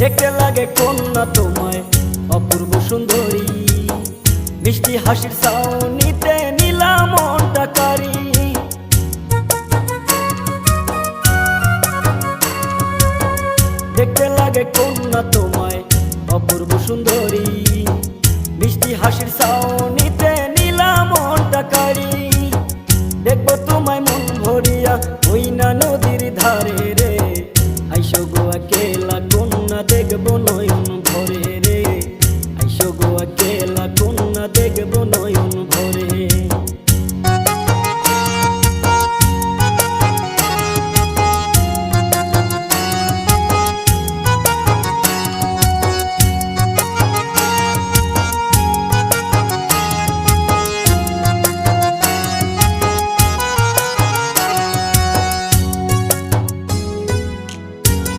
দেখতে লাগে কন্যা তোমায় অপূর্ব সুন্দরী, মিষ্টি হাসির ছাউনিতে নিলাম মনটা কারি। দেখতে লাগে কন্যা তোমায় অপূর্ব সুন্দরী, মিষ্টি হাসির ছাউনি